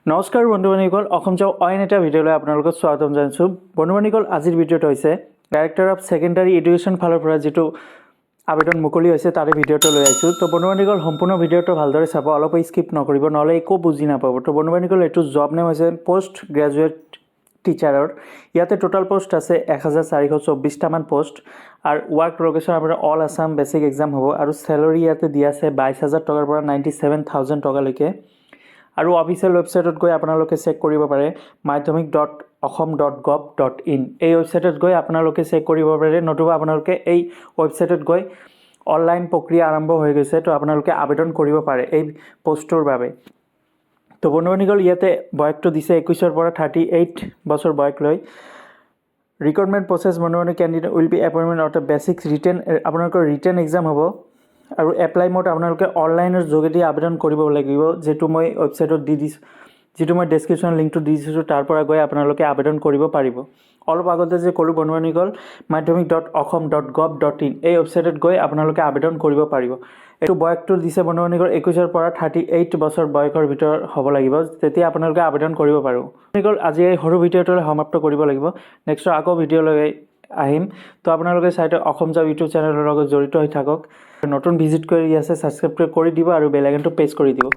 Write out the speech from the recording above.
নমস্কাৰ বন্ধুবান্ধীসকল, অসম যাওঁ অইন এটা ভিডিঅ'লৈ আপোনালোকক স্বাগতম জনাইছোঁ। বন্ধুবান্ধীসকল, আজিৰ ভিডিঅ'টো হৈছে ডাইৰেক্টৰ অফ ছেকেণ্ডাৰী এডুকেশ্যন ফালৰ পৰা যিটো আবেদন মুকলি হৈছে তাৰে ভিডিঅ'টো লৈ আহিছোঁ। তো বন্ধুবান্ধীসকল, সম্পূৰ্ণ ভিডিঅ'টো ভালদৰে চাব, অলপ স্কিপ নকৰিব, নহ'লে একো বুজি নাপাব। তো বন্ধুবান্ধীসকল, এইটো জব নেম হৈছে পষ্ট গ্ৰেজুৱেট টিচাৰৰ। ইয়াতে টোটাল পোষ্ট আছে 1424টামান পোষ্ট, আৰু ৱৰ্ক লোকেশ্যন আপোনাৰ অল আছাম বেচিক এক্সাম হ'ব। আৰু চেলাৰী ইয়াতে দিয়া আছে 22,000 টকাৰ পৰা 97,000 টকালৈকে। আৰু অফিচিয়েল ৱেবছাইটত গৈ আপোনালোকে চেক কৰিব পাৰে madhyamik.assam.gov.in। এই ৱেবছাইটত গৈ আপোনালোকে চেক কৰিব পাৰে, নতুবা আপোনালোকে এই ৱেবছাইটত গৈ অনলাইন প্ৰক্ৰিয়া আৰম্ভ হৈ গৈছে, তো আপোনালোকে আবেদন কৰিব পাৰে এই পোষ্টটোৰ বাবে। তো বন্ধুবান্ধীসকল, ইয়াতে বয়সটো দিছে 21 পৰা 38 বছৰ বয়স লৈ। ৰিক্ৰুটমেণ্ট প্ৰচেছ বন্ধুবান্ধী কেণ্ডিডেট উইল বি এপইণ্টমেণ্ট অৰ্থাৎ বেচিক ৰিটেন, আপোনালোকৰ ৰিটেন এক্সাম হ'ব। আৰু এপ্লাই মোড আপোনালোকে অনলাইনৰ যোগেদি আবেদন কৰিব লাগিব, যিটো মই ৱেবছাইটত দি দিছোঁ, যিটো মই ডেছক্ৰিপশ্যন লিংকটো দি দিছোঁ, তাৰ পৰা গৈ আপোনালোকে আবেদন কৰিব পাৰিব। অলপ আগতে যে ক'লোঁ বন্ধুবান্ধীসকল, madhyamik.assam.gov.in এই ৱেবছাইটত গৈ আপোনালোকে আবেদন কৰিব পাৰিব। এইটো বয়সটো দিছে বন্ধুবান্ধীসকল 21 পৰা 38 বছৰ বয়সৰ ভিতৰত হ'ব লাগিব, তেতিয়া আপোনালোকে আবেদন কৰিব পাৰিব। বন্ধুবান্ধীসকল, আজি এই সৰু ভিডিঅ'টোলৈ সমাপ্ত কৰিব লাগিব। নেক্সট আকৌ ভিডিঅ'লৈ আহিম। তো আপোনালোকে চাইতে অসম যাওঁ ইউটিউব চেনেলৰ লগত জড়িত হৈ থাকক। নতুন ভিজিট কৰি আছে, ছাবস্ক্ৰাইব কৰি দিব আৰু বেল আইকনটো প্ৰেছ কৰি দিব।